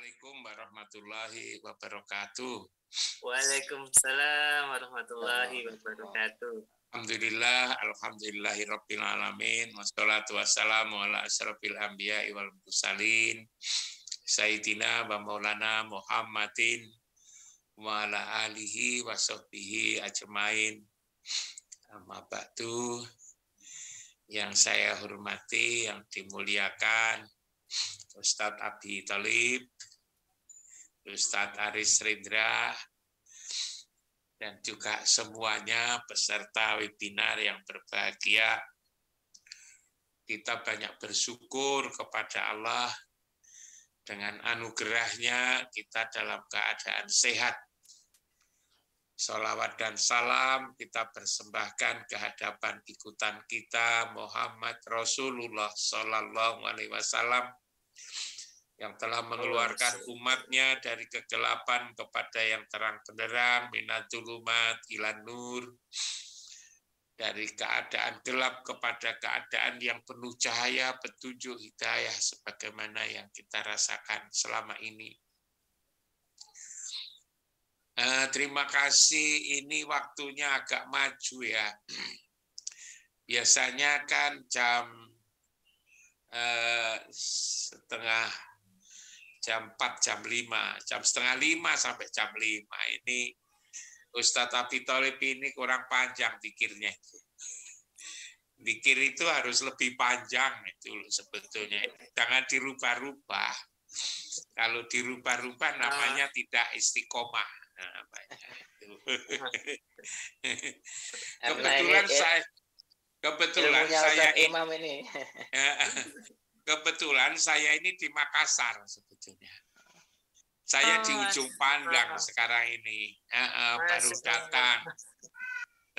Assalamualaikum warahmatullahi wabarakatuh. Waalaikumsalam warahmatullahi wabarakatuh. Alhamdulillahirabbil alamin. Wassalatu wassalamu ala asyrafil anbiya'i wal mursalin. Sayyidina wa maulana Muhammadin wa ala alihi wa sahbihi ajmain. Amma ba'du. Yang saya hormati, yang dimuliakan Ustadz Abi Thalib, Ustadz Aris Rendra, dan juga semuanya peserta webinar yang berbahagia. Kita banyak bersyukur kepada Allah dengan anugerahnya kita dalam keadaan sehat. Sholawat dan salam kita persembahkan ke hadapan ikutan kita Muhammad Rasulullah Sallallahu Alaihi Wasallam yang telah mengeluarkan umatnya dari kegelapan kepada yang terang benderang, minadzulumat ilan nur, dari keadaan gelap kepada keadaan yang penuh cahaya, petunjuk hidayah sebagaimana yang kita rasakan selama ini. Terima kasih, ini waktunya agak maju ya. Biasanya kan jam 4, jam 5, jam setengah 5 sampai jam 5. Ini Ustadz Abi Thalib ini kurang panjang pikirnya. Pikir itu harus lebih panjang itu sebetulnya. Jangan dirubah-rubah. Kalau dirubah-rubah namanya tidak istiqomah. Kebetulan saya ini di Makassar sebetulnya. Saya di ujung pandang sekarang ini, baru datang.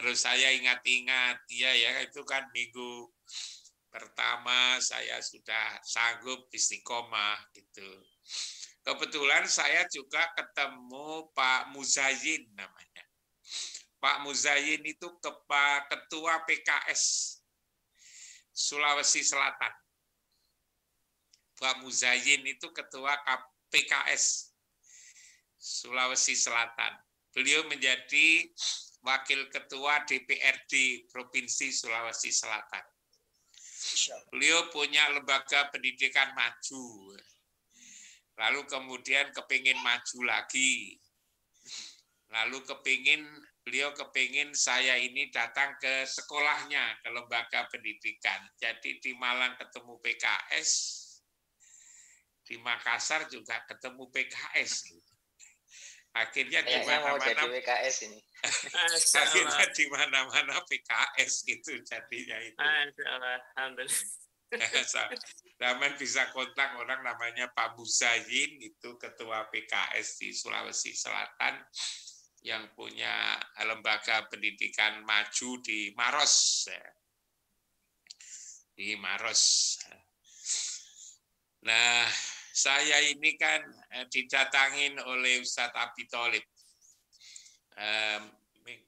Terus saya ingat-ingat, ya itu kan minggu pertama saya sudah sanggup istiqomah gitu. Kebetulan saya juga ketemu Pak Muzayyin namanya. Pak Muzayyin itu ketua PKS Sulawesi Selatan. Pak Muzayyin itu ketua PKS Sulawesi Selatan. Beliau menjadi wakil ketua DPRD Provinsi Sulawesi Selatan. Beliau punya lembaga pendidikan maju. Lalu kemudian kepingin maju lagi. Lalu beliau kepingin saya ini datang ke sekolahnya, ke lembaga pendidikan. Jadi di Malang ketemu PKS, di Makassar juga ketemu PKS. Akhirnya di mana-mana PKS ini. Akhirnya di mana-mana PKS itu jadinya itu. Alhamdulillah. Zaman bisa kontak orang namanya Pak Muzayyin, itu ketua PKS di Sulawesi Selatan yang punya lembaga pendidikan maju di Maros. Di Maros. Nah, saya ini kan didatangin oleh Ustadz Abi Thalib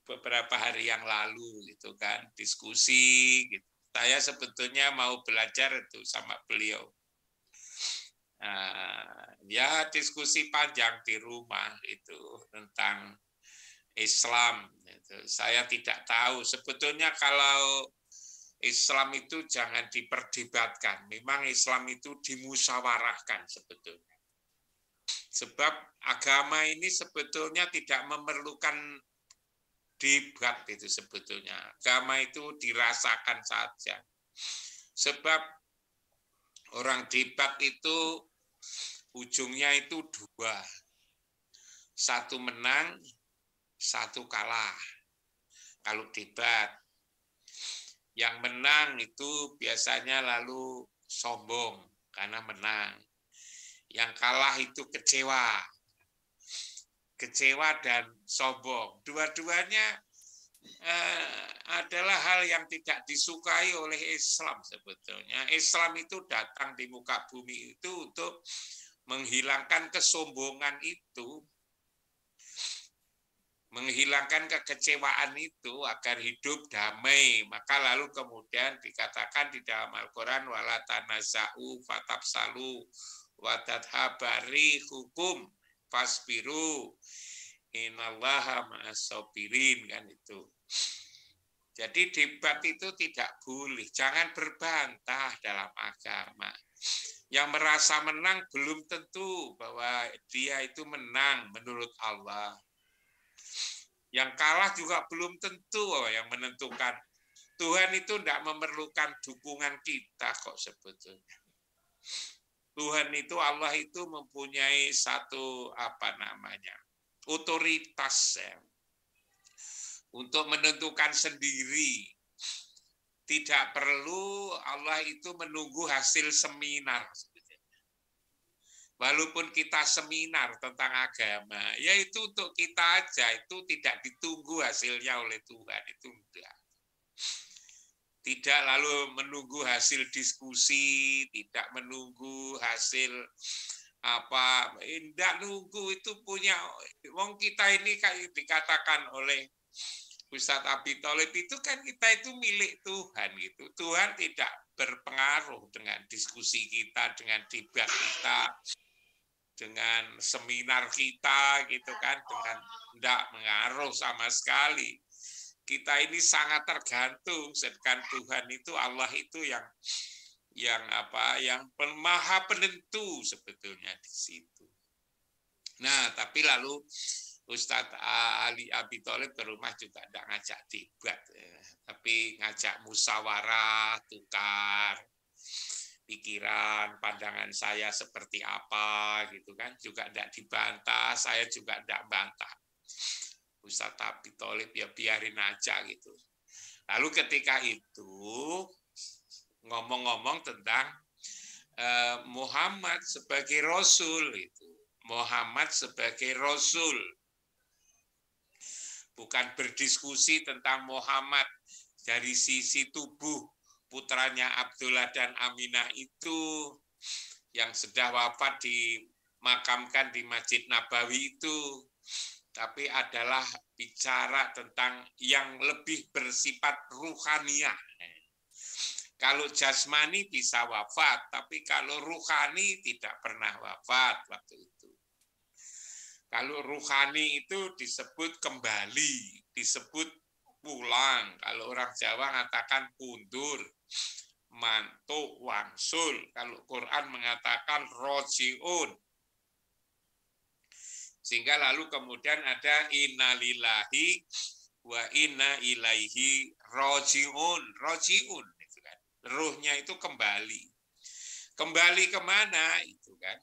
beberapa hari yang lalu gitu kan, diskusi gitu. Saya sebetulnya mau belajar itu sama beliau. Ya diskusi panjang di rumah itu tentang Islam. Gitu. Saya tidak tahu sebetulnya kalau Islam itu jangan diperdebatkan. Memang Islam itu dimusyawarahkan sebetulnya. Sebab agama ini sebetulnya tidak memerlukan debat itu sebetulnya. Agama itu dirasakan saja. Sebab orang debat itu ujungnya itu 2. Satu menang, satu kalah. Kalau debat. Yang menang itu biasanya lalu sombong karena menang. Yang kalah itu kecewa. Kecewa dan sombong. Dua-duanya adalah hal yang tidak disukai oleh Islam sebetulnya. Islam itu datang di muka bumi itu untuk menghilangkan kesombongan itu, menghilangkan kekecewaan itu agar hidup damai. Maka lalu kemudian dikatakan di dalam Al-Quran wala tanaza'u fatafsalu wa tadhabari hukum fasbiru innallaha ma'as-sabirin, kan itu. Jadi debat itu tidak boleh, jangan berbantah dalam agama. Yang merasa menang belum tentu bahwa dia itu menang menurut Allah. Yang kalah juga belum tentu yang menentukan. Tuhan itu tidak memerlukan dukungan kita kok sebetulnya. Tuhan itu, Allah itu mempunyai satu otoritas ya, untuk menentukan sendiri. Tidak perlu Allah itu menunggu hasil seminar. Walaupun kita seminar tentang agama, ya itu untuk kita aja, itu tidak ditunggu hasilnya oleh Tuhan, itu enggak. Tidak lalu menunggu hasil diskusi, tidak menunggu hasil tidak nunggu, itu punya wong kita ini kayak dikatakan oleh Ustadz Abi Tholib itu kan kita itu milik Tuhan gitu. Tuhan tidak berpengaruh dengan diskusi kita, dengan debat kita, dengan seminar kita gitu kan, dengan tidak mengaruh sama sekali. Kita ini sangat tergantung, sedangkan Tuhan itu, Allah itu yang maha penentu sebetulnya di situ. Nah, tapi lalu Ustadz Ali Abi Tholib ke rumah juga tidak ngajak debat, tapi ngajak musyawarah, tukar pikiran, pandangan saya seperti apa, gitu kan, juga tidak dibantah, saya juga tidak bantah. Ustadz Abi Tholib ya biarin aja gitu. Lalu ketika itu ngomong-ngomong tentang Muhammad sebagai Rasul itu, Muhammad sebagai Rasul. Bukan berdiskusi tentang Muhammad dari sisi tubuh putranya Abdullah dan Aminah itu yang sudah wafat dimakamkan di Masjid Nabawi itu, tapi adalah bicara tentang yang lebih bersifat ruhaniyah. Kalau jasmani bisa wafat, tapi kalau ruhani tidak pernah wafat waktu itu. Kalau ruhani itu disebut kembali, disebut pulang. Kalau orang Jawa mengatakan kundur, mantuk, wangsul. Kalau Quran mengatakan rojiun. Sehingga lalu kemudian ada innalillahi wa inna ilaihi rojiun. Rojiun, itu kan. Ruhnya itu kembali. Kembali kemana? Itu kan.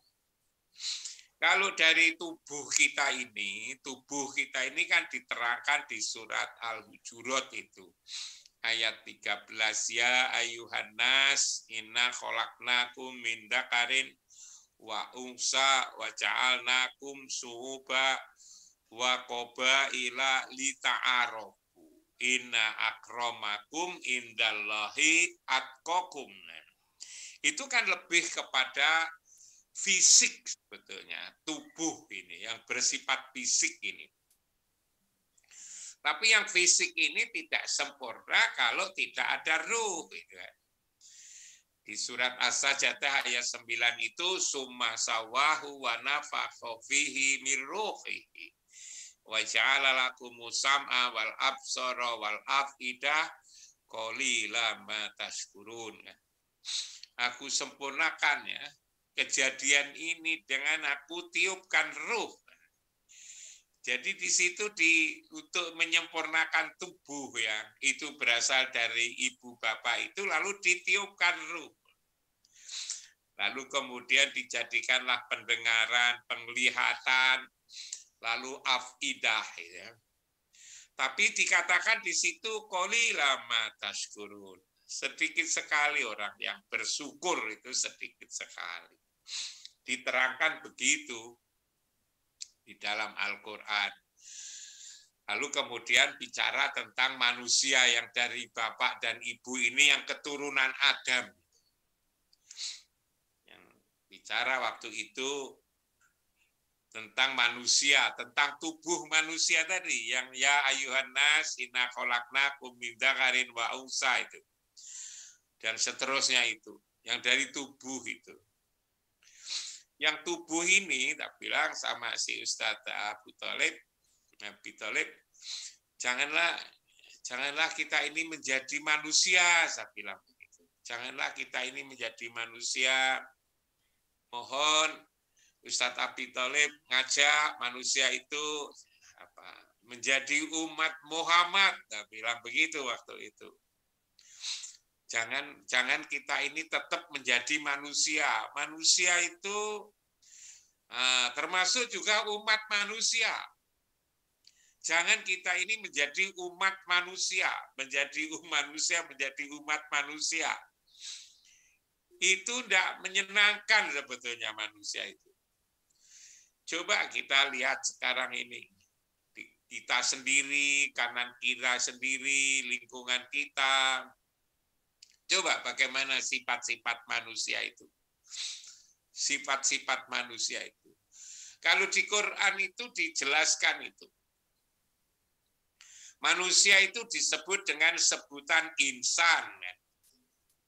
Kalau dari tubuh kita ini kan diterangkan di surat Al-Hujurat itu. Ayat 13, ya ayuhan nas inna khalaqnakum min dzakarin wa unsa wa ja'alnakum syu'uba wa qabaila lita'arafu. Inna akramakum indallahi atqakum. Itu kan lebih kepada fisik sebetulnya, tubuh ini yang bersifat fisik ini. Tapi yang fisik ini tidak sempurna kalau tidak ada ruh. Di surat As-Sajdah ayat 9 itu summa sawahu wa nafakha fihi min ruhihi wa ja'ala lakumus sam'a wal absara wal afidah qalilan ma tashkurun. Aku sempurnakan ya kejadian ini dengan aku tiupkan ruh. Jadi di situ untuk menyempurnakan tubuh yang itu berasal dari ibu bapak itu lalu ditiupkan ruh. Lalu kemudian dijadikanlah pendengaran, penglihatan, lalu afidah ya. Tapi dikatakan di situ qalilan ma tashkurun. Sedikit sekali orang yang bersyukur, itu sedikit sekali. Diterangkan begitu di dalam Al-Quran. Lalu kemudian bicara tentang manusia yang dari bapak dan ibu ini yang keturunan Adam. Yang bicara waktu itu tentang manusia, tentang tubuh manusia tadi. Yang ya ayuhan nas inna khalaqnakum min dzakarin wa unsa itu. Dan seterusnya itu. Yang dari tubuh itu. yang tubuh ini, tak bilang sama si Ustadz Abu Thalib, janganlah kita ini menjadi manusia, saya bilang begitu. Janganlah kita ini menjadi manusia. Mohon Ustadz Abu Thalib ngajak manusia itu menjadi umat Muhammad, saya bilang begitu waktu itu. Jangan kita ini tetap menjadi manusia. Manusia itu termasuk juga umat manusia. Jangan kita ini menjadi umat manusia, menjadi umat manusia. Itu tidak menyenangkan sebetulnya manusia itu. Coba kita lihat sekarang ini. Kita sendiri, kanan kita sendiri, lingkungan kita. Coba bagaimana sifat-sifat manusia itu. Sifat-sifat manusia itu. Kalau di Quran itu dijelaskan itu. Manusia itu disebut dengan sebutan insan.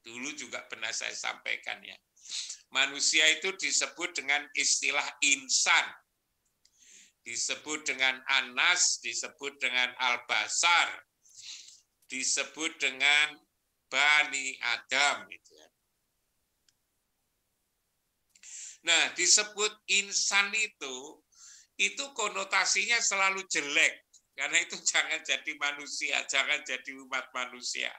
Dulu juga pernah saya sampaikan ya. Manusia itu disebut dengan istilah insan. Disebut dengan anas, disebut dengan al-basar, disebut dengan Bani Adam. Nah, disebut insan itu konotasinya selalu jelek. Karena itu jangan jadi manusia, jangan jadi umat manusia.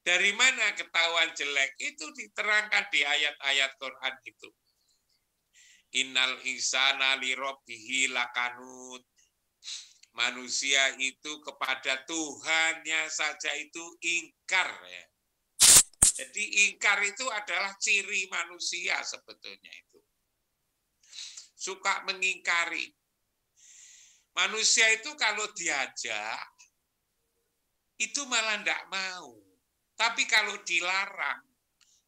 Dari mana ketahuan jelek? Itu diterangkan di ayat-ayat Quran itu. Innal insana li rabbihi lakanut. Manusia itu kepada Tuhannya saja itu ingkar ya. Jadi ingkar itu adalah ciri manusia sebetulnya itu. Suka mengingkari. Manusia itu kalau diajak itu malah tidak mau. Tapi kalau dilarang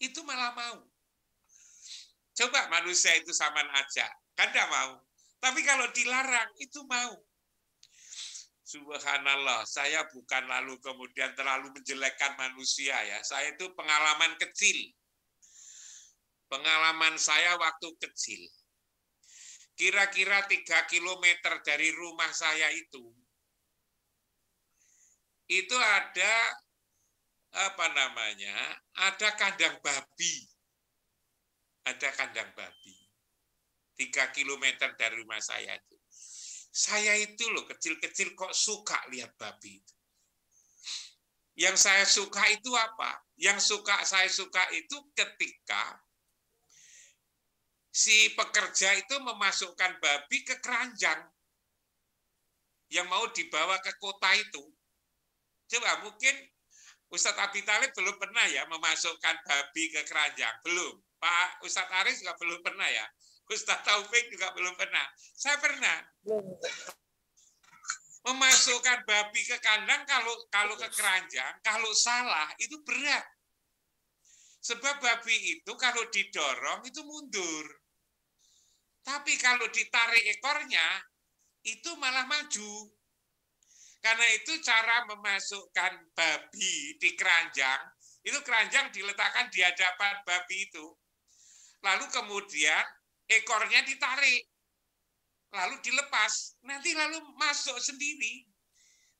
itu malah mau. Coba manusia itu sama ajak, kan tidak mau. Tapi kalau dilarang itu mau. Subhanallah, saya bukan lalu kemudian terlalu menjelekkan manusia ya. Saya itu pengalaman kecil. Pengalaman saya waktu kecil. Kira-kira 3 kilometer dari rumah saya itu ada ada kandang babi. Ada kandang babi. 3 kilometer dari rumah saya itu. Saya itu loh kecil-kecil kok suka lihat babi itu. Yang saya suka itu apa? Saya suka itu ketika si pekerja itu memasukkan babi ke keranjang yang mau dibawa ke kota itu. Coba mungkin Ustadz Abi Thalib belum pernah ya memasukkan babi ke keranjang. Belum. Pak Ustadz Aris juga belum pernah ya. Ustadz Taufik juga belum pernah. Saya pernah. Memasukkan babi ke kandang kalau ke keranjang, kalau salah itu berat. Sebab babi itu kalau didorong itu mundur. Tapi kalau ditarik ekornya itu malah maju. Karena itu cara memasukkan babi di keranjang, itu keranjang diletakkan di hadapan babi itu. Lalu kemudian ekornya ditarik, lalu dilepas, nanti lalu masuk sendiri.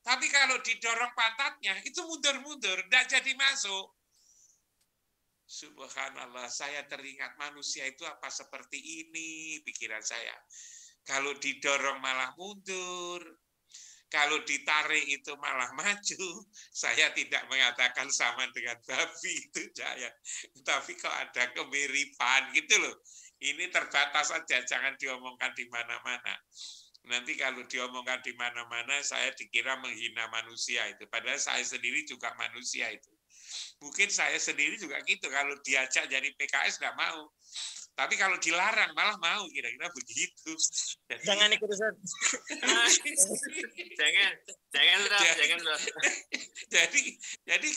Tapi kalau didorong pantatnya, itu mundur-mundur, tidak jadi masuk. Subhanallah, saya teringat manusia itu apa seperti ini, pikiran saya. Kalau didorong malah mundur, kalau ditarik itu malah maju. Saya tidak mengatakan sama dengan babi itu saya. Tapi kok ada kemiripan gitu loh. Ini terbatas saja, jangan diomongkan di mana-mana. Nanti kalau diomongkan di mana-mana, saya dikira menghina manusia itu. Padahal saya sendiri juga manusia itu. Mungkin saya sendiri juga gitu. Kalau diajak jadi PKS nggak mau. Tapi kalau dilarang malah mau, kira-kira begitu. Jadi, jangan ikut Ustaz. jangan loh. Jadi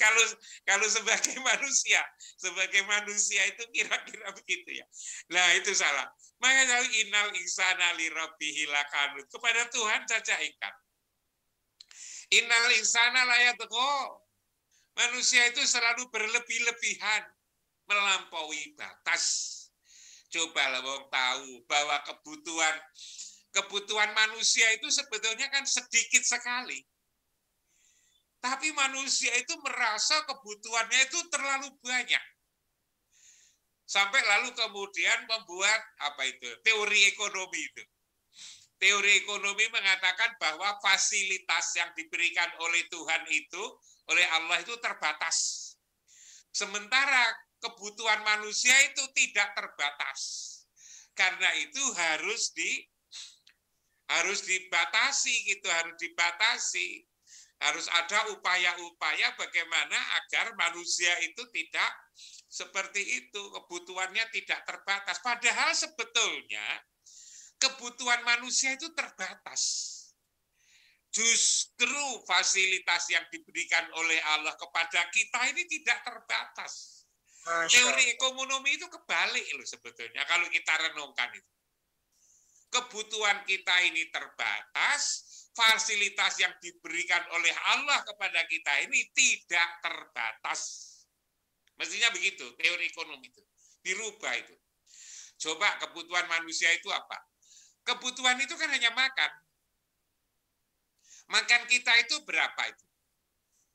kalau sebagai manusia itu kira-kira begitu ya. Nah itu salah. Makanya innal insana li rabbihi lakanut. Kepada Tuhan saja ingkar. Innal insana la yatgha. Manusia itu selalu berlebih-lebihan, melampaui batas. Cobalah wong tahu bahwa kebutuhan manusia itu sebetulnya kan sedikit sekali. Tapi manusia itu merasa kebutuhannya itu terlalu banyak. Sampai lalu kemudian membuat teori ekonomi itu. Teori ekonomi mengatakan bahwa fasilitas yang diberikan oleh Tuhan itu, oleh Allah itu terbatas. Sementara kebutuhan manusia itu tidak terbatas. Karena itu harus dibatasi gitu, harus dibatasi. Harus ada upaya-upaya bagaimana agar manusia itu tidak seperti itu, kebutuhannya tidak terbatas. Padahal sebetulnya kebutuhan manusia itu terbatas. Justru fasilitas yang diberikan oleh Allah kepada kita ini tidak terbatas. Teori ekonomi itu kebalik loh sebetulnya kalau kita renungkan itu. Kebutuhan kita ini terbatas, fasilitas yang diberikan oleh Allah kepada kita ini tidak terbatas. Mestinya begitu, teori ekonomi itu. Dirubah itu. Coba kebutuhan manusia itu apa? Kebutuhan itu kan hanya makan. Makan kita itu berapa itu?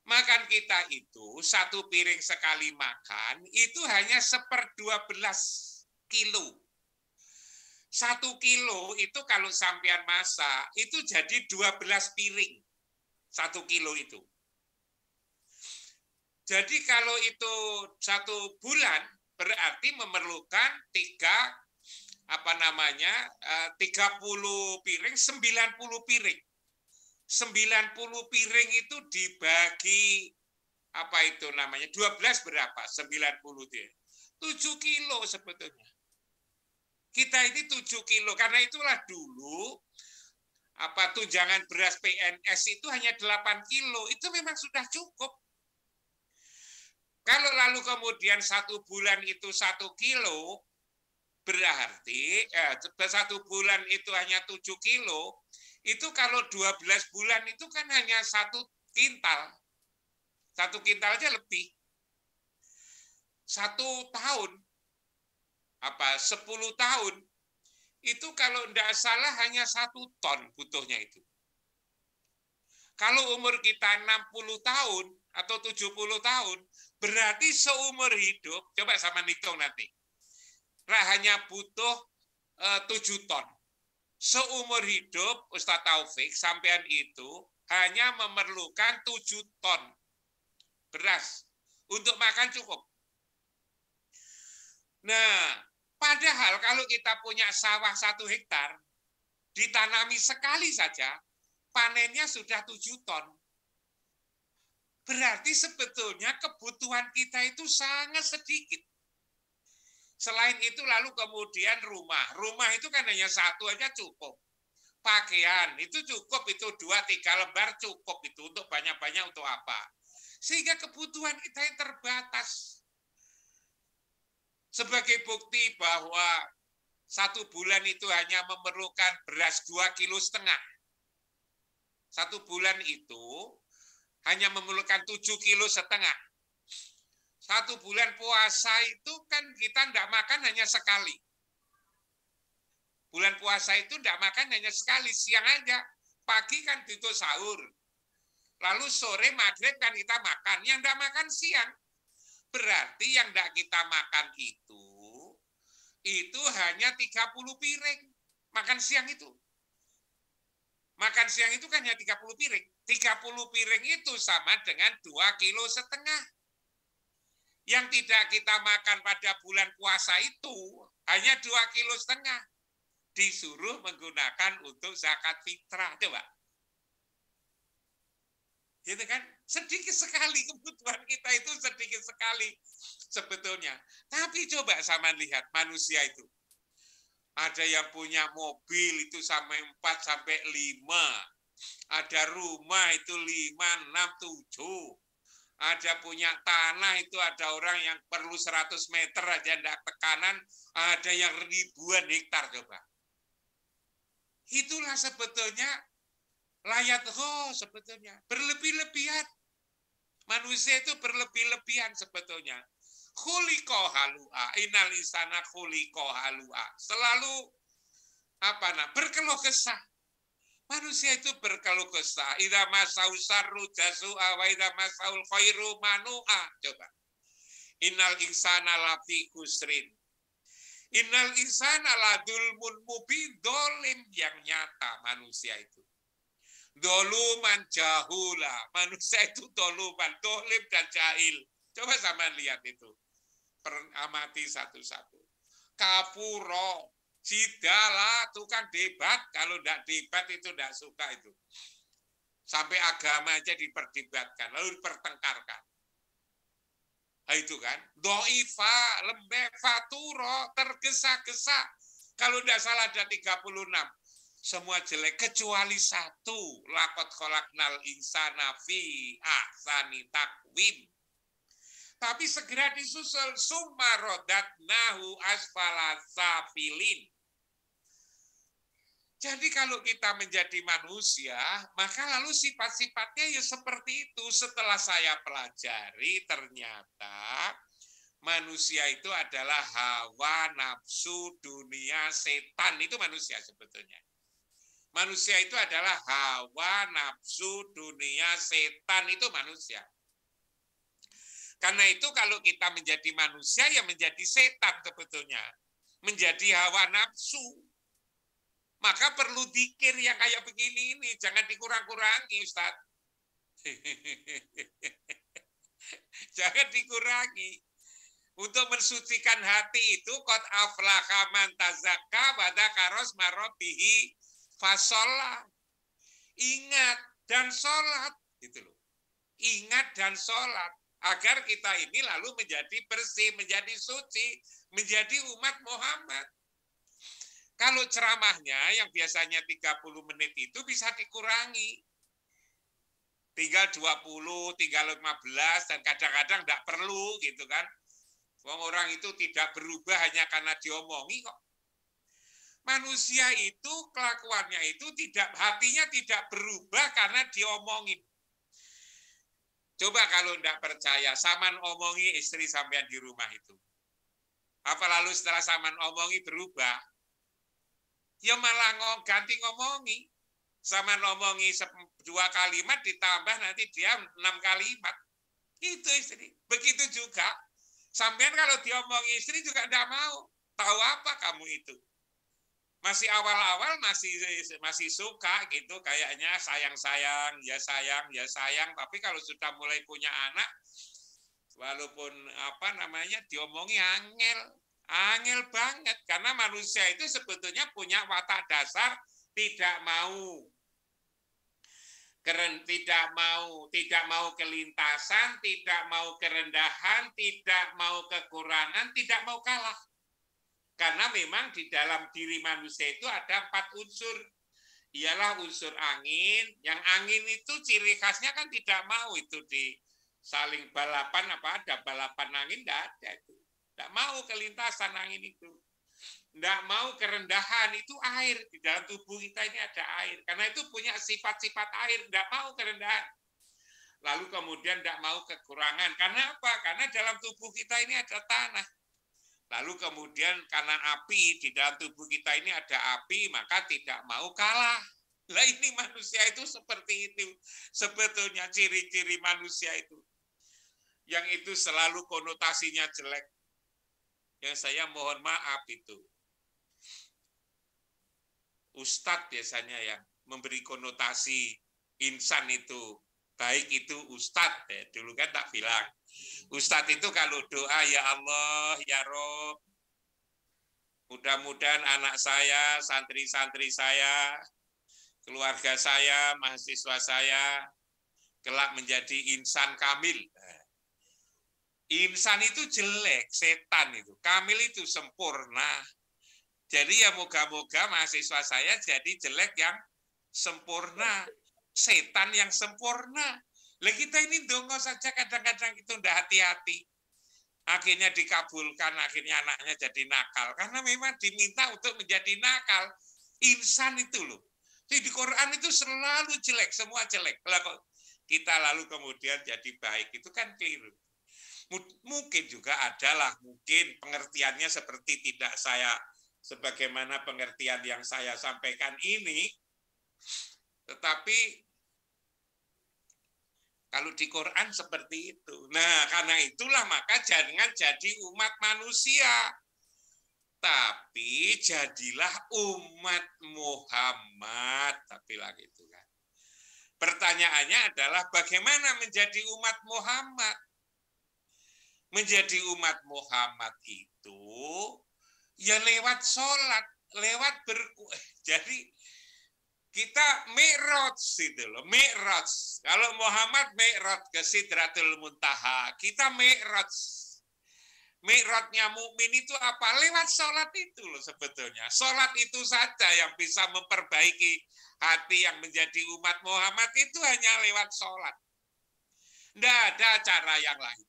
Makan kita itu, satu piring sekali makan, itu hanya 1/12 kilo. 1 kilo itu kalau sampean masak, itu jadi 12 piring. 1 kilo itu. Jadi kalau itu 1 bulan, berarti memerlukan 30 piring, 90 piring. 90 piring itu dibagi 12 berapa? 90 itu. 7 kilo sebetulnya. Kita ini 7 kilo, karena itulah dulu tunjangan beras PNS itu hanya 8 kilo, itu memang sudah cukup. Kalau lalu kemudian 1 bulan itu 1 kilo, berarti 1 bulan itu hanya 7 kilo, itu kalau 12 bulan itu kan hanya 1 kintal. 1 kintal aja lebih. 1 tahun, 10 tahun, itu kalau tidak salah hanya 1 ton butuhnya itu. Kalau umur kita 60 tahun atau 70 tahun, berarti seumur hidup, coba sama hitung nanti, hanya butuh 7 ton. Seumur hidup, Ustadz Taufik, sampean itu hanya memerlukan 7 ton beras. Untuk makan cukup. Nah, padahal kalau kita punya sawah 1 hektar, ditanami sekali saja, panennya sudah 7 ton. Berarti sebetulnya kebutuhan kita itu sangat sedikit. Selain itu lalu kemudian rumah. Rumah itu kan hanya 1 aja cukup. Pakaian itu cukup, itu 2-3 lembar cukup itu untuk banyak-banyak untuk apa? Sehingga kebutuhan kita yang terbatas. Sebagai bukti bahwa 1 bulan itu hanya memerlukan beras 2,5 kilo. 1 bulan itu hanya memerlukan 7,5 kilo. 1 bulan puasa itu kan kita tidak makan hanya sekali. Bulan puasa itu tidak makan hanya sekali, siang aja. Pagi kan itu sahur. Lalu sore maghrib kan kita makan. Yang tidak makan siang. Berarti yang tidak kita makan itu hanya 30 piring. Makan siang itu. Makan siang itu kan hanya 30 piring. 30 piring itu sama dengan 2,5 kilo. Yang tidak kita makan pada bulan puasa itu hanya 2,5 kilo. Disuruh menggunakan untuk zakat fitrah. Coba. Gitu kan? Sedikit sekali kebutuhan kita itu, sedikit sekali sebetulnya. Tapi coba sama lihat manusia itu. Ada yang punya mobil itu sampai 4 sampai 5. Ada rumah itu 5, 6, 7. Ada punya tanah itu ada orang yang perlu 100 meter aja tidak tekanan, ada yang ribuan hektar coba. Itulah sebetulnya layat sebetulnya berlebih-lebihan. Manusia itu berlebih-lebihan sebetulnya. Khuliqa halua, innal insana khuliqa halua. Selalu berkeluh kesah. Manusia itu berkeluh kesah. Idza masau syarru jazua wa idza masaul khairu manua. Coba. Innal insana lafi khusrin. Innal insana ladulmun mubin, dolim yang nyata manusia itu. Doluman jahula. Manusia itu doluman, dolim dan jahil. Coba sama lihat itu. Amati satu-satu. Kapuro. Sidala, tukang debat. Kalau tidak debat itu tidak suka itu. Sampai agama aja diperdebatkan, lalu dipertengkarkan. Nah, itu kan. Doifa, lembek, faturo, tergesa-gesa. Kalau tidak salah ada 36. Semua jelek, kecuali satu. Laqad khalaqnal insana fi ahsani taqwim. Tapi segera disusul. Summa rodatnahu asfala safilin. Jadi kalau kita menjadi manusia, maka lalu sifat-sifatnya ya seperti itu. Setelah saya pelajari, ternyata manusia itu adalah hawa, nafsu, dunia, setan. Itu manusia sebetulnya. Manusia itu adalah hawa, nafsu, dunia, setan. Itu manusia. Karena itu kalau kita menjadi manusia, ya menjadi setan sebetulnya. Menjadi hawa nafsu. Maka perlu dzikir yang kayak begini ini, jangan dikurang-kurangi, Ustaz. Jangan dikurangi. Untuk mensucikan hati itu qad aflaha man tazakka wa dzakara asma rabbih fasholla. Ingat dan sholat gitu loh. Ingat dan sholat agar kita ini lalu menjadi bersih, menjadi suci, menjadi umat Muhammad. Kalau ceramahnya yang biasanya 30 menit itu bisa dikurangi. Tinggal 20, tinggal 15, dan kadang-kadang tidak perlu gitu kan. Orang itu tidak berubah hanya karena diomongi kok. Manusia itu kelakuannya itu hatinya tidak berubah karena diomongin. Coba kalau tidak percaya, saman omongi istri sampean di rumah itu. Apa lalu setelah saman omongi berubah? Ya malah ganti ngomongi. Sama ngomongi 2 kalimat ditambah nanti dia 6 kalimat. Itu istri. Begitu juga. Sampean kalau diomongi istri juga tidak mau. Tahu apa kamu itu? Masih awal-awal masih suka gitu. Kayaknya sayang-sayang, ya sayang, ya sayang. Tapi kalau sudah mulai punya anak, walaupun diomongi angel banget, karena manusia itu sebetulnya punya watak dasar tidak mau kelintasan, tidak mau kerendahan, tidak mau kekurangan, tidak mau kalah. Karena memang di dalam diri manusia itu ada 4 unsur. Ialah unsur angin, yang angin itu ciri khasnya kan tidak mau itu di saling balapan, ada balapan angin, tidak ada itu. Tidak mau kelintasan angin itu. Tidak mau kerendahan, itu air. Di dalam tubuh kita ini ada air. Karena itu punya sifat-sifat air. Tidak mau kerendahan. Lalu kemudian tidak mau kekurangan. Karena apa? Karena dalam tubuh kita ini ada tanah. Lalu kemudian karena api, di dalam tubuh kita ini ada api, maka tidak mau kalah. Lah ini manusia itu seperti itu. Sebetulnya ciri-ciri manusia itu. Yang itu selalu konotasinya jelek. Yang saya mohon maaf itu. Ustadz biasanya yang memberi konotasi insan itu. Baik itu Ustadz. Dulu kan tak bilang. Ustadz itu kalau doa, ya Allah, ya Rob. Mudah-mudahan anak saya, santri-santri saya, keluarga saya, mahasiswa saya, kelak menjadi insan kamil. Insan itu jelek, setan itu. Kamil itu sempurna. Jadi ya moga-moga mahasiswa saya jadi jelek yang sempurna. Setan yang sempurna. Lah kita ini dongo saja kadang-kadang itu ndak hati-hati. Akhirnya dikabulkan, akhirnya anaknya jadi nakal. Karena memang diminta untuk menjadi nakal. Insan itu loh. Jadi di Quran itu selalu jelek, semua jelek. Lah kok kita lalu kemudian jadi baik, itu kan keliru. Mungkin juga adalah, mungkin pengertiannya seperti tidak saya, sebagaimana pengertian yang saya sampaikan ini, tetapi kalau di Quran seperti itu. Nah, karena itulah maka jangan jadi umat manusia, tapi jadilah umat Muhammad. Tapi lagi itu kan. Pertanyaannya adalah bagaimana menjadi umat Muhammad? Menjadi umat Muhammad itu ya lewat sholat, lewat jadi kita mi'raj itu loh, mi'raj. Kalau Muhammad mi'raj ke Sidratul Muntaha, kita mi'raj. Mi'rajnya mukmin itu apa? Lewat sholat itu loh sebetulnya. Sholat itu saja yang bisa memperbaiki hati yang menjadi umat Muhammad, itu hanya lewat sholat. Tidak ada cara yang lain.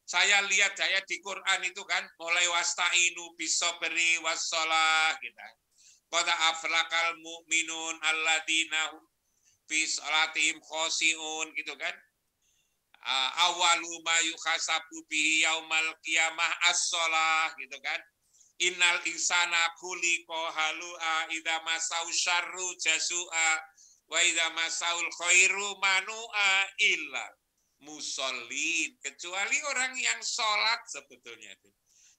Saya lihat saya di Quran itu kan, mulai wasta'inu bisobri wassalah gitu. Qad aflaqal mu'minun alladzina fi salatihim khoshi'un gitu kan. Awalu ma yukhasabu bihi yaumal qiyamah as-shalah gitu kan. Innal insana khuliqa halu'a idza masau syarru jasu'a wa idza masaul khairu manu'a illa musallin, kecuali orang yang sholat sebetulnya itu.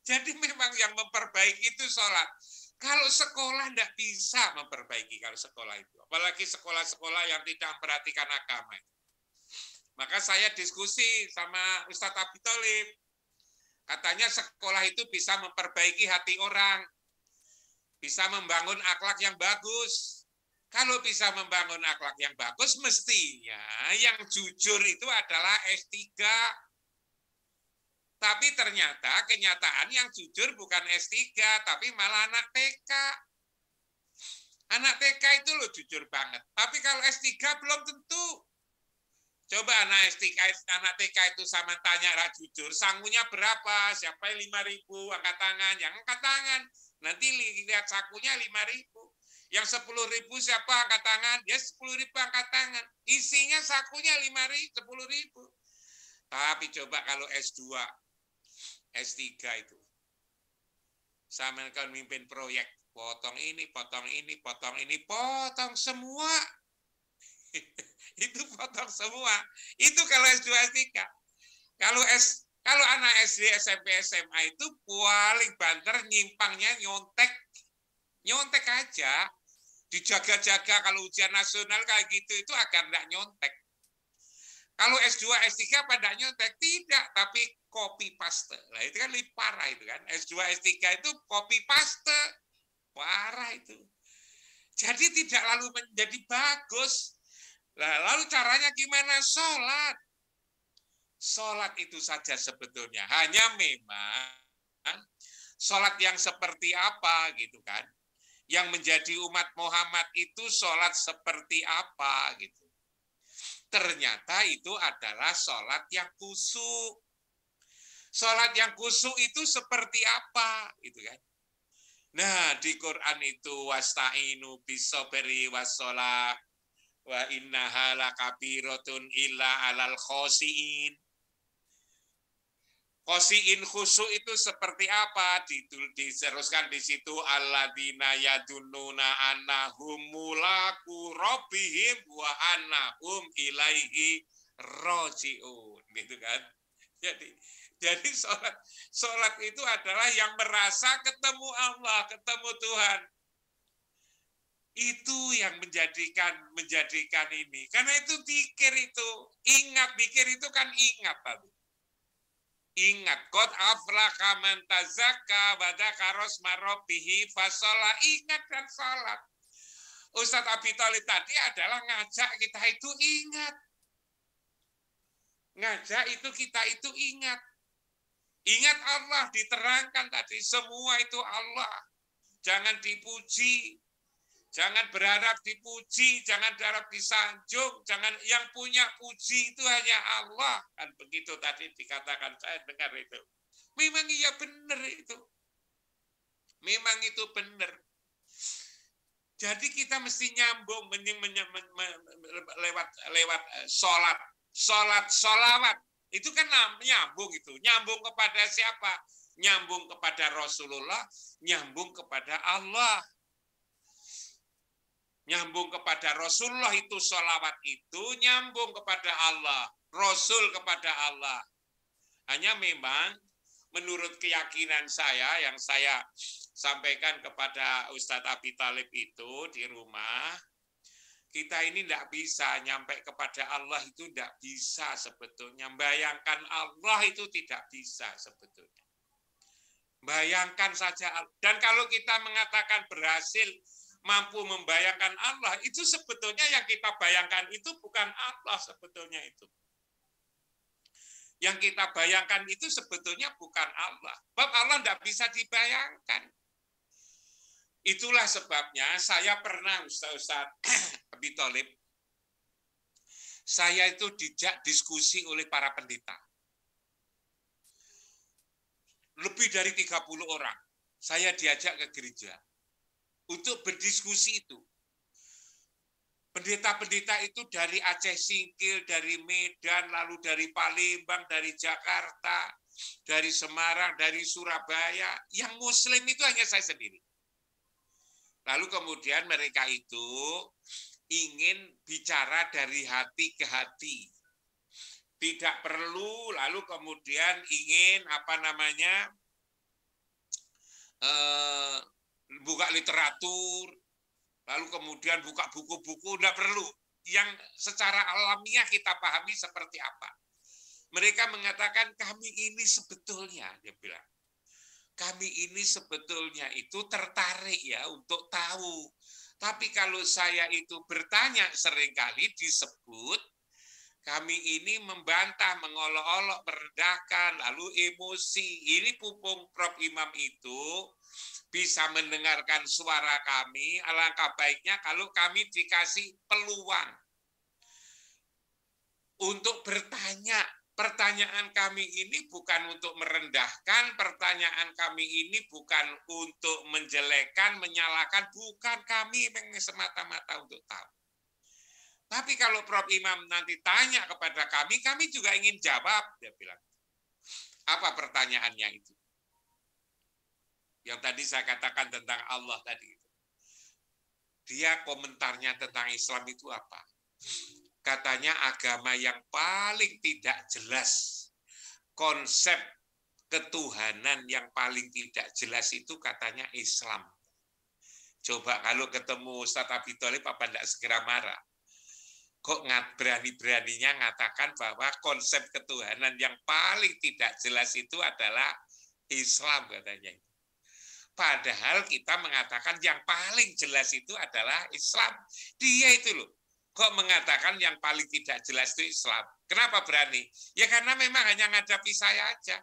Jadi memang yang memperbaiki itu sholat. Kalau sekolah tidak bisa memperbaiki kalau sekolah itu, apalagi sekolah-sekolah yang tidak memperhatikan agama. Maka saya diskusi sama Ustadz Abi Tholib, katanya sekolah itu bisa memperbaiki hati orang, bisa membangun akhlak yang bagus. Kalau bisa membangun akhlak yang bagus, mestinya yang jujur itu adalah S3. Tapi ternyata kenyataan yang jujur bukan S3, tapi malah anak TK. Anak TK itu loh jujur banget. Tapi kalau S3 belum tentu. Coba anak TK itu sama tanya jujur, sangunya berapa? Siapa 5.000? Angkat tangan. Yang angkat tangan. Nanti lihat sakunya 5.000. Yang 10.000 siapa angkat tangan? Ya 10.000 angkat tangan. Isinya sakunya 5.000, 10.000. Tapi coba kalau S2, S3 itu. Sama kan mimpin proyek. Potong ini, potong ini, potong ini, potong semua. Itu potong semua. Itu kalau S2, S3. Kalau anak SD, SMP, SMA itu paling banter nyimpangnya nyontek. Nyontek aja. Dijaga-jaga kalau ujian nasional kayak gitu itu agar enggak nyontek. Kalau S2, S3 pada nyontek? Tidak, tapi copy paste. Nah, itu kan lebih parah itu kan. S2, S3 itu copy paste. Parah itu. Jadi tidak lalu menjadi bagus. Lalu caranya gimana? Sholat. Sholat itu saja sebetulnya. Hanya memang sholat yang seperti apa gitu kan. Yang menjadi umat Muhammad itu sholat seperti apa gitu. Ternyata itu adalah sholat yang khusyuk. Sholat yang khusyuk itu seperti apa gitu kan. Nah di Quran itu wasta'inu bisobri wassalah wa innaha lakabiratun illa alal khosiin. Khosiin khusyuk itu seperti apa? Diteruskan di situ alladzina yadunnuna annahum mulaku rabbihim wa annahum ilaihi rajiun, gitu kan? Jadi sholat itu adalah yang merasa ketemu Allah, ketemu Tuhan. Itu yang menjadikan ini. Karena itu pikir itu, ingat pikir itu kan ingat tadi. Ingat, qad aflaha man tazakka wa dzakara asma rabbih fashala, ingat dan salat. Ustadz Abi Tholib tadi adalah ngajak kita itu ingat. Ngajak itu kita itu ingat. Ingat Allah diterangkan tadi, semua itu Allah. Jangan dipuji. Jangan berharap dipuji, jangan berharap disanjung, jangan yang punya puji itu hanya Allah. Kan begitu tadi dikatakan, saya dengar itu. Memang iya benar itu. Memang itu benar. Jadi kita mesti nyambung lewat sholat, sholawat. Itu kan nyambung itu. Nyambung kepada siapa? Nyambung kepada Rasulullah, nyambung kepada Allah. Nyambung kepada Rasulullah itu sholawat itu nyambung kepada Allah. Rasul kepada Allah. Hanya memang menurut keyakinan saya yang saya sampaikan kepada Ustadz Abi Thalib itu di rumah, kita ini tidak bisa nyampe kepada Allah itu tidak bisa sebetulnya. Bayangkan Allah itu tidak bisa sebetulnya. Bayangkan saja. Dan kalau kita mengatakan berhasil mampu membayangkan Allah, itu sebetulnya yang kita bayangkan itu bukan Allah sebetulnya itu. Yang kita bayangkan itu sebetulnya bukan Allah. Sebab Allah tidak bisa dibayangkan. Itulah sebabnya saya pernah Ustaz Abi Thalib, saya itu dijak diskusi oleh para pendeta. Lebih dari 30 orang. Saya diajak ke gereja untuk berdiskusi itu. Pendeta-pendeta itu dari Aceh Singkil, dari Medan, lalu dari Palembang, dari Jakarta, dari Semarang, dari Surabaya. Yang Muslim itu hanya saya sendiri. Lalu kemudian mereka itu ingin bicara dari hati ke hati. Tidak perlu, lalu kemudian ingin buka literatur, lalu kemudian buka buku-buku, tidak perlu. Yang secara alamiah kita pahami seperti apa. Mereka mengatakan kami ini sebetulnya, dia bilang, kami ini sebetulnya itu tertarik ya untuk tahu. Tapi kalau saya itu bertanya seringkali disebut, kami ini membantah, mengolok-olok, merendahkan, lalu emosi. Ini pupung Prof. Imam itu bisa mendengarkan suara kami, alangkah baiknya kalau kami dikasih peluang untuk bertanya. Pertanyaan kami ini bukan untuk merendahkan, pertanyaan kami ini bukan untuk menjelekkan, menyalahkan, bukan, kami semata-mata untuk tahu. Tapi kalau Prof. Imam nanti tanya kepada kami juga ingin jawab, dia bilang. Apa pertanyaannya itu? Yang tadi saya katakan tentang Allah tadi. Dia komentarnya tentang Islam itu apa? Katanya agama yang paling tidak jelas. Konsep ketuhanan yang paling tidak jelas itu katanya Islam. Coba kalau ketemu Ustadz Abi Thalib apa tidak segera marah? Kok berani-beraninya mengatakan bahwa konsep ketuhanan yang paling tidak jelas itu adalah Islam katanya. Padahal kita mengatakan yang paling jelas itu adalah Islam. Dia itu loh. Kok mengatakan yang paling tidak jelas itu Islam? Kenapa berani? Ya karena memang hanya menghadapi saya aja.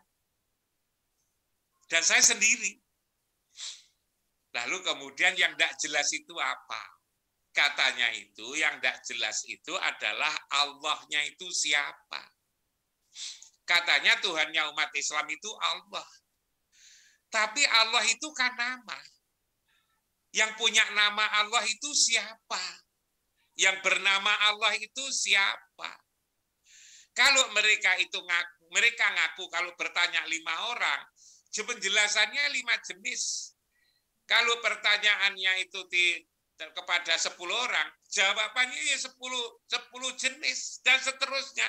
Dan saya sendiri. Lalu kemudian yang tidak jelas itu apa? Katanya itu yang tidak jelas itu adalah Allahnya itu siapa? Katanya Tuhannya umat Islam itu Allah. Tapi Allah itu kan nama. Yang punya nama Allah itu siapa? Yang bernama Allah itu siapa? Kalau mereka itu ngaku kalau bertanya 5 orang, penjelasannya 5 jenis. Kalau pertanyaannya itu kepada 10 orang, jawabannya ya 10 jenis dan seterusnya.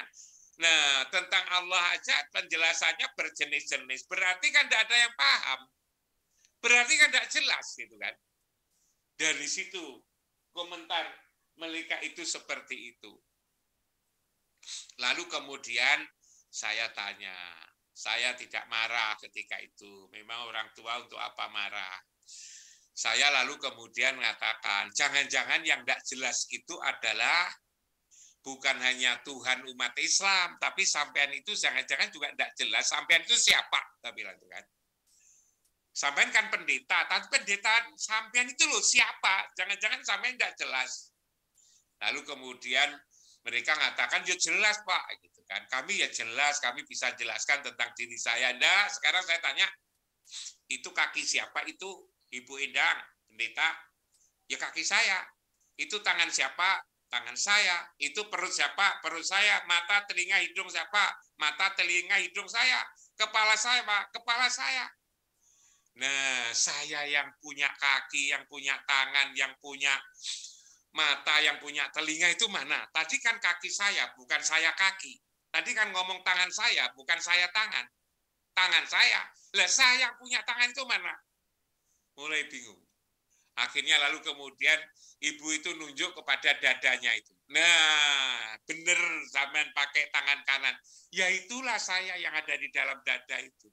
Nah, tentang Allah aja penjelasannya berjenis-jenis. Berarti kan tidak ada yang paham. Berarti kan tidak jelas gitu kan. Dari situ komentar mereka itu seperti itu. Lalu kemudian saya tanya, saya tidak marah ketika itu. Memang orang tua untuk apa marah? Saya lalu kemudian mengatakan, jangan-jangan yang tidak jelas itu adalah bukan hanya Tuhan umat Islam, tapi sampean itu jangan-jangan juga tidak jelas. Sampean itu siapa? Saya bilang itu kan. Sampean kan pendeta, tapi pendeta sampean itu loh siapa? Jangan-jangan sampean tidak jelas. Lalu kemudian mereka mengatakan, ya jelas Pak, gitu kan. Kami ya jelas, kami bisa jelaskan tentang diri saya. Nah, sekarang saya tanya, itu kaki siapa? Itu Ibu Endang, pendeta. Ya kaki saya. Itu tangan siapa? Tangan saya. Itu perut siapa? Perut saya. Mata, telinga, hidung siapa? Mata, telinga, hidung saya. Kepala saya, Pak. Kepala saya. Nah, saya yang punya kaki, yang punya tangan, yang punya mata, yang punya telinga itu mana? Tadi kan kaki saya, bukan saya kaki. Tadi kan ngomong tangan saya, bukan saya tangan. Tangan saya. Lah saya yang punya tangan itu mana? Mulai bingung. Akhirnya lalu kemudian ibu itu nunjuk kepada dadanya itu. Nah, bener sampean pakai tangan kanan. Ya itulah saya yang ada di dalam dada itu.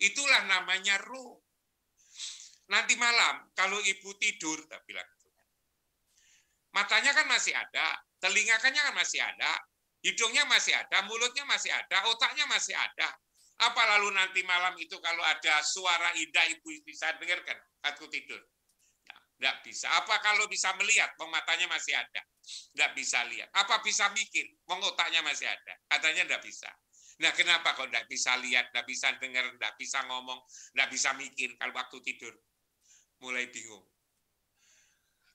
Itulah namanya roh. Nanti malam kalau ibu tidur, tak bilang gitu. Matanya kan masih ada, telinganya kan masih ada, hidungnya masih ada, mulutnya masih ada, otaknya masih ada. Apa lalu nanti malam itu kalau ada suara indah ibu bisa dengarkan aku tidur? Nggak bisa. Apa kalau bisa melihat? Wong matanya masih ada. Nggak bisa lihat. Apa bisa mikir? Wong otaknya masih ada. Katanya nggak bisa. Nah, kenapa kok nggak bisa lihat, nggak bisa dengar, nggak bisa ngomong, nggak bisa mikir kalau waktu tidur? Mulai bingung.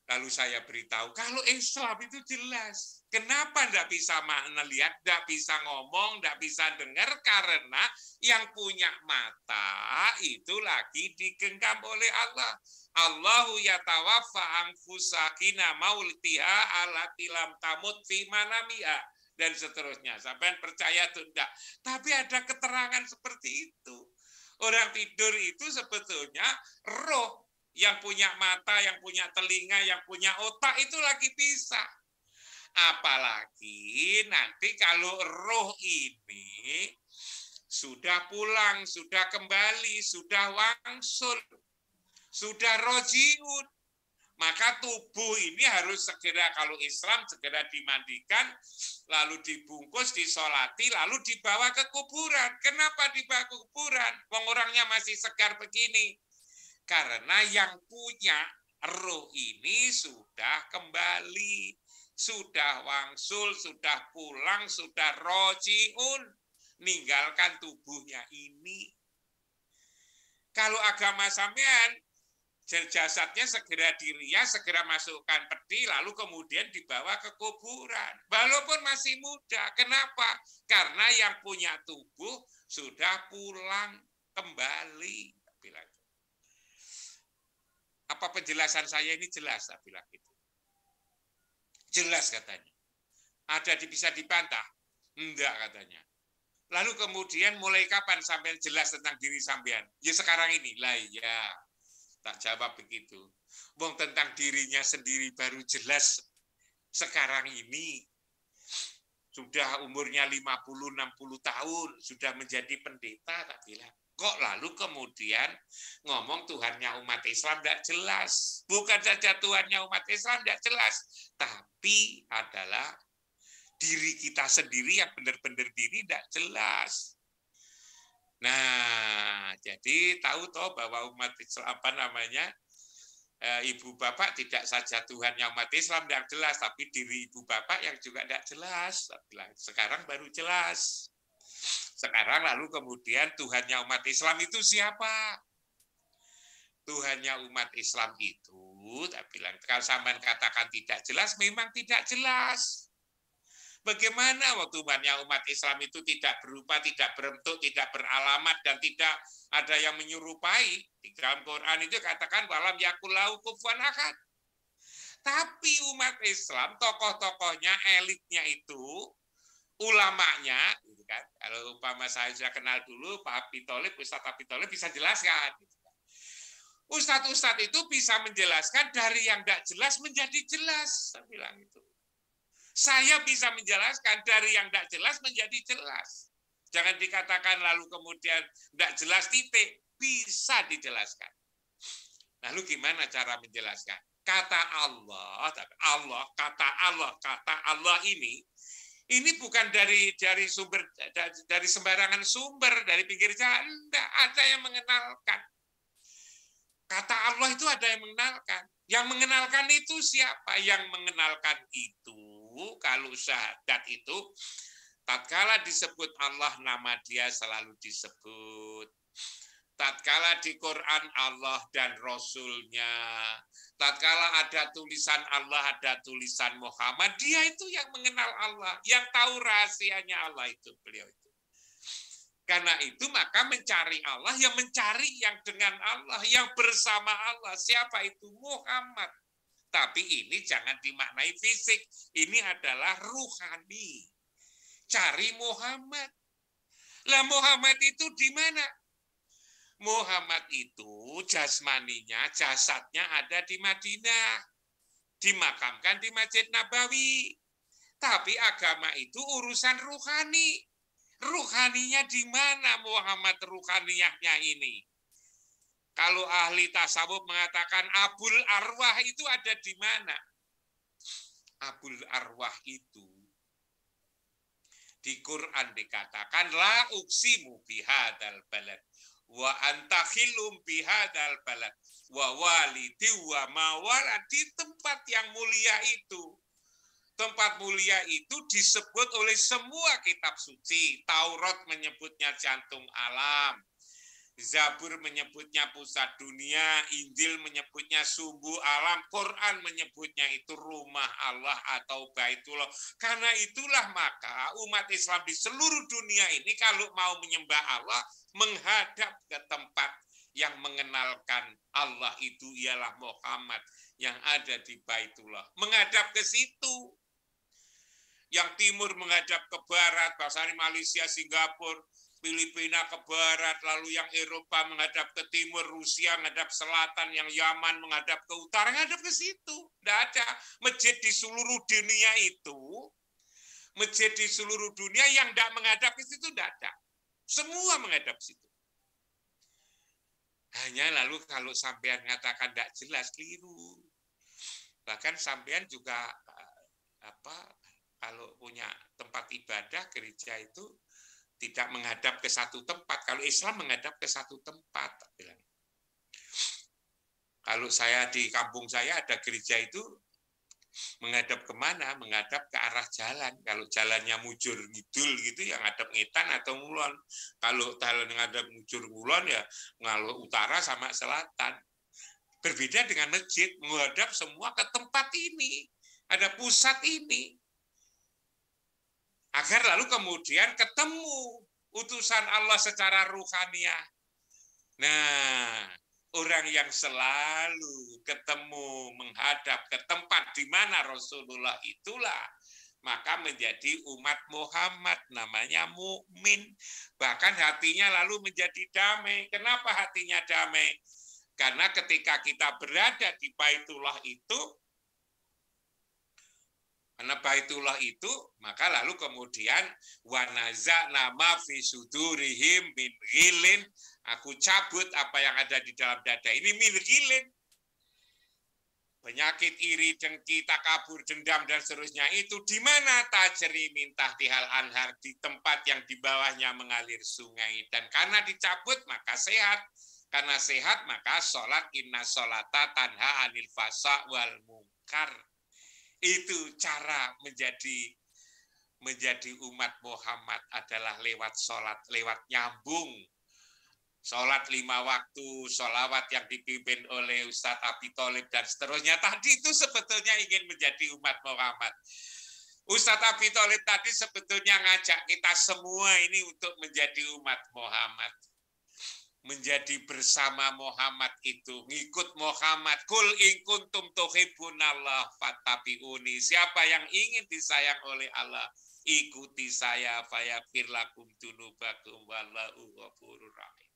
Lalu saya beritahu, kalau Islam itu jelas. Kenapa nggak bisa melihat, nggak bisa ngomong, nggak bisa dengar? Karena yang punya mata itu lagi digenggam oleh Allah. Allahu yatawaffa anfusakina maultiha alati lam tamut fi manamiha. Dan seterusnya. Sampai percaya atau enggak. Tapi ada keterangan seperti itu. Orang tidur itu sebetulnya roh. Yang punya mata, yang punya telinga, yang punya otak itu lagi pisah. Apalagi nanti kalau roh ini sudah pulang, sudah kembali, sudah wangsul, sudah rojiun, maka tubuh ini harus segera, kalau Islam segera dimandikan, lalu dibungkus, disolati, lalu dibawa ke kuburan. Kenapa dibawa ke kuburan? Wong orangnya masih segar begini. Karena yang punya roh ini sudah kembali, sudah wangsul, sudah pulang, sudah rojiun, ninggalkan tubuhnya ini. Kalau agama sampean, jasadnya segera dirias, segera masukkan peti, lalu kemudian dibawa ke kuburan. Walaupun masih muda. Kenapa? Karena yang punya tubuh sudah pulang kembali. Bilang. Apa penjelasan saya ini jelas? Saya bilang gitu. Jelas katanya. Ada bisa dibantah? Enggak katanya. Lalu kemudian mulai kapan sampean jelas tentang diri sampean? Ya sekarang ini. Lah ya. Tak jawab begitu. Wong tentang dirinya sendiri baru jelas sekarang ini. Sudah umurnya 50-60 tahun, sudah menjadi pendeta, tak bilang. Kok lalu kemudian ngomong Tuhannya umat Islam tidak jelas. Bukan saja Tuhannya umat Islam tidak jelas, tapi adalah diri kita sendiri yang benar-benar diri tidak jelas. Nah, jadi tahu toh bahwa umat Islam ibu bapak tidak saja Tuhannya umat Islam tidak jelas, tapi diri ibu bapak yang juga tidak jelas. Sekarang baru jelas. Sekarang lalu kemudian Tuhannya umat Islam itu siapa? Tuhannya umat Islam itu, tak bilang, kalau sampean katakan tidak jelas, memang tidak jelas. Bagaimana waktu Tuhannya umat Islam itu tidak berupa, tidak berbentuk, tidak beralamat, dan tidak ada yang menyerupai. Di dalam Quran itu katakan, walam yakul lahu kufuwan ahad. Tapi umat Islam, tokoh-tokohnya, elitnya itu, ulamanya, gitu kan? Kalau umpama saya sudah kenal dulu, Pak Abitolib, Ustadz Abitolib bisa jelaskan. Gitu kan? Ustadz-ustadz itu bisa menjelaskan dari yang tidak jelas menjadi jelas. Saya bilang itu. Saya bisa menjelaskan dari yang tidak jelas menjadi jelas. Jangan dikatakan lalu kemudian tidak jelas titik. Bisa dijelaskan. Lalu gimana cara menjelaskan? Kata Allah ini bukan dari sumber, dari sembarangan sumber, dari pinggir jalan. Enggak, ada yang mengenalkan. Kata Allah itu ada yang mengenalkan. Yang mengenalkan itu siapa? Yang mengenalkan itu, kalau syahadat itu, tatkala disebut Allah, nama dia selalu disebut. Tatkala di Quran Allah dan Rasul-Nya, tatkala ada tulisan Allah, ada tulisan Muhammad, dia itu yang mengenal Allah, yang tahu rahasianya Allah itu, beliau itu. Karena itu maka mencari Allah, yang mencari yang dengan Allah, yang bersama Allah. Siapa itu? Muhammad. Tapi ini jangan dimaknai fisik, ini adalah ruhani. Cari Muhammad. Lah Muhammad itu di mana? Muhammad itu jasmaninya, jasadnya ada di Madinah. Dimakamkan di Masjid Nabawi. Tapi agama itu urusan ruhani. Ruhaninya di mana Muhammad ruhaniyahnya ini? Kalau ahli tasawuf mengatakan abul arwah itu ada di mana? Abul arwah itu di Quran dikatakan la uqsimu bihadzal balad wa anta khilum bihadzal balad wa walidi wa mawalad, di tempat yang mulia itu. Tempat mulia itu disebut oleh semua kitab suci. Taurat menyebutnya jantung alam, Zabur menyebutnya pusat dunia, Injil menyebutnya sumbu alam, Quran menyebutnya itu rumah Allah atau Baitullah. Karena itulah maka umat Islam di seluruh dunia ini kalau mau menyembah Allah, menghadap ke tempat yang mengenalkan Allah itu ialah Muhammad yang ada di Baitullah. Menghadap ke situ. Yang timur menghadap ke barat, bahasanya Malaysia, Singapura, Filipina ke barat, lalu yang Eropa menghadap ke timur, Rusia menghadap selatan, yang Yaman menghadap ke utara, menghadap ke situ. Tidak ada masjid di seluruh dunia itu, masjid di seluruh dunia yang tidak menghadap ke situ, tidak ada. Semua menghadap situ. Hanya lalu kalau sampean mengatakan tidak jelas, keliru. Bahkan sampean juga kalau punya tempat ibadah, gereja itu tidak menghadap ke satu tempat. Kalau Islam menghadap ke satu tempat. Kalau saya di kampung saya ada gereja itu menghadap kemana? Menghadap ke arah jalan. Kalau jalannya mujur ngidul gitu ya ngadap ngetan atau ngulon. Kalau jalan ngadap mujur ngulon ya ngalur utara sama selatan. Berbeda dengan masjid, menghadap semua ke tempat ini. Ada pusat ini. Agar lalu kemudian ketemu utusan Allah secara ruhaniah. Nah, orang yang selalu ketemu menghadap ke tempat di mana Rasulullah itulah, maka menjadi umat Muhammad, namanya mukmin. Bahkan hatinya lalu menjadi damai. Kenapa hatinya damai? Karena ketika kita berada di Baitullah itu, karena Baitullah itu, maka lalu kemudian wanaza'na ma fi sudurihim min ghilin, aku cabut apa yang ada di dalam dada ini min ghilin. Penyakit iri, dengki, takabur, dendam dan seterusnya itu di mana? Tajri min tahtihal anhar, di tempat yang di bawahnya mengalir sungai. Dan karena dicabut maka sehat. Karena sehat maka sholat, inna sholata tanha anil fasa wal munkar. Itu cara menjadi umat Muhammad adalah lewat sholat, lewat nyambung. Sholat 5 waktu, sholawat yang dipimpin oleh Ustadz Abi Tholib dan seterusnya. Tadi itu sebetulnya ingin menjadi umat Muhammad. Ustadz Abi Tholib tadi sebetulnya ngajak kita semua ini untuk menjadi umat Muhammad. Menjadi bersama Muhammad itu, ngikut Muhammad. Kul in kuntum tuhibbunallah fattabi'uni. Siapa yang ingin disayang oleh Allah, ikuti saya, fayaghfir lakum dzunubakum wallahu ghafurur rahim.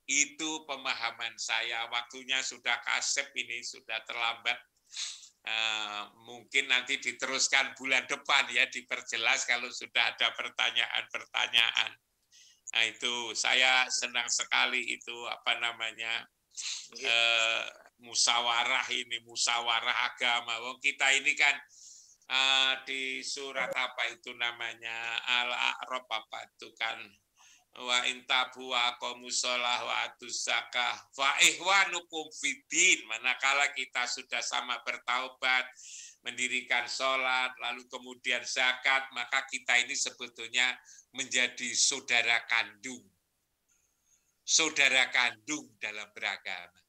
Itu pemahaman saya. Waktunya sudah kasep, ini sudah terlambat. Mungkin nanti diteruskan bulan depan ya, diperjelas kalau sudah ada pertanyaan-pertanyaan. Nah itu saya senang sekali itu musyawarah ini, musyawarah agama. Wong kita ini kan di surat apa itu namanya Al-A'raf apa itu kan, wa intabu wa aqamusholah wa atuz zakah fa ihwanukum fiddin. Manakala kita sudah sama bertaubat, mendirikan sholat, lalu kemudian zakat, maka kita ini sebetulnya menjadi saudara kandung. saudara kandung dalam beragama.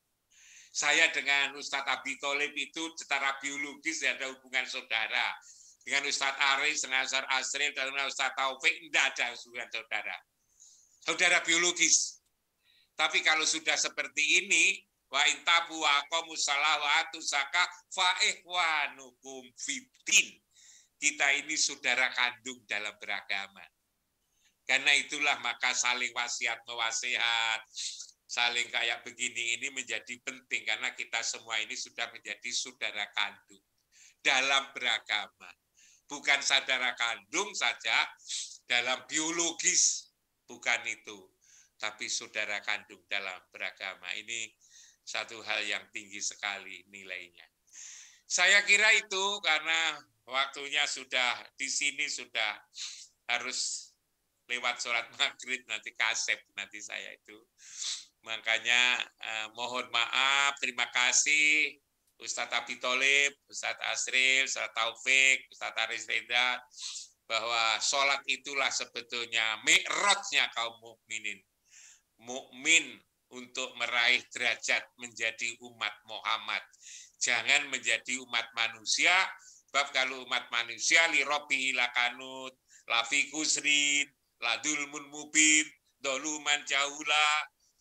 Saya dengan Ustadz Abi Tholib itu secara biologis ada hubungan saudara. Dengan Ustadz Aris, dengan Ustadz Asril, dengan Ustadz Taufik, tidak ada hubungan saudara. Saudara biologis. Tapi kalau sudah seperti ini, wa intabu wa aqamus shalah wa atuz zakah fa ikhwanukum fiddin. Kita ini saudara kandung dalam beragama. Karena itulah maka saling wasiat mewasiat, saling kayak begini ini menjadi penting karena kita semua ini sudah menjadi saudara kandung dalam beragama. Bukan saudara kandung saja dalam biologis, bukan itu, tapi saudara kandung dalam beragama. Ini satu hal yang tinggi sekali nilainya. Saya kira itu karena waktunya sudah di sini sudah harus lewat sholat maghrib nanti kasep nanti saya itu. Makanya mohon maaf, terima kasih Ustadz Abi Tholib, Ustadz Asril, Ustadz Taufik, Ustadz Aris Reda, bahwa sholat itulah sebetulnya mi'rajnya kaum mukminin. Mukmin untuk meraih derajat menjadi umat Muhammad. Jangan menjadi umat manusia, sebab kalau umat manusia li rabbihi lakanut, lafi kusrin, ladulmun mubin, doluman jahula,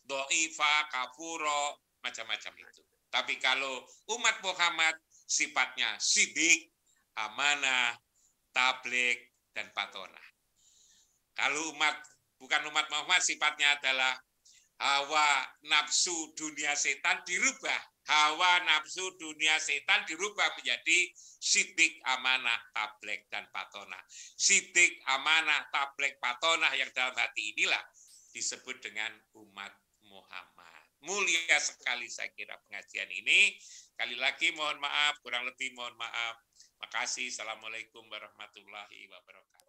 do'ifa, kafuro, macam-macam itu. Tapi kalau umat Muhammad sifatnya sidik, amanah, tabligh, dan patonah. Kalau bukan umat Muhammad sifatnya adalah hawa nafsu dunia setan dirubah. Hawa nafsu dunia setan dirubah menjadi sidik, amanah, tabligh, dan patonah. Sidik, amanah, tabligh, patonah yang dalam hati inilah disebut dengan umat Muhammad. Mulia sekali saya kira pengajian ini. Sekali lagi mohon maaf, kurang lebih mohon maaf. Makasih. Assalamualaikum warahmatullahi wabarakatuh.